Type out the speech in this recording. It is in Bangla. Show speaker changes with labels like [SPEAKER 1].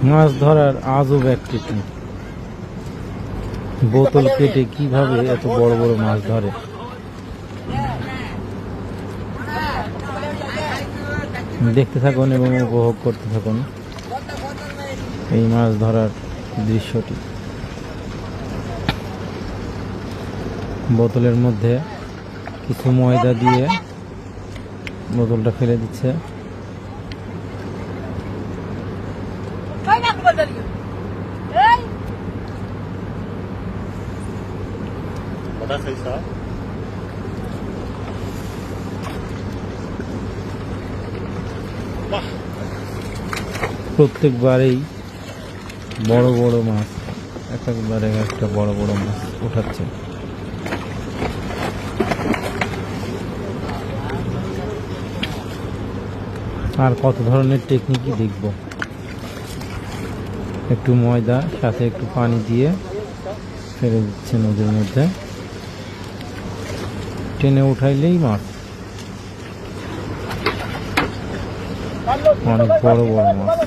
[SPEAKER 1] মাছ ধরার আজব এক টেকনিক। বোতল কেটে কিভাবে এত বড় বড় মাছ ধরে। দেখতে থাকুন এবং উপভোগ করতে থাকুন এই মাছ ধরার দৃশ্যটি। বোতলের মধ্যে কিছু ময়দা দিয়ে বোতলটা ফেলে দিচ্ছে। প্রত্যেকবারেই বড় বড় মাছ একবারে একটা বড় বড় মাছ উঠাচ্ছে। আর কত ধরনের টেকনিকই দেখব। একটু ময়দা সাথে একটু পানি দিয়ে ফেলে দিচ্ছে নদীর মধ্যে, টেনে উঠাইলেই মাছ। অনেক বড় বড় মাছ।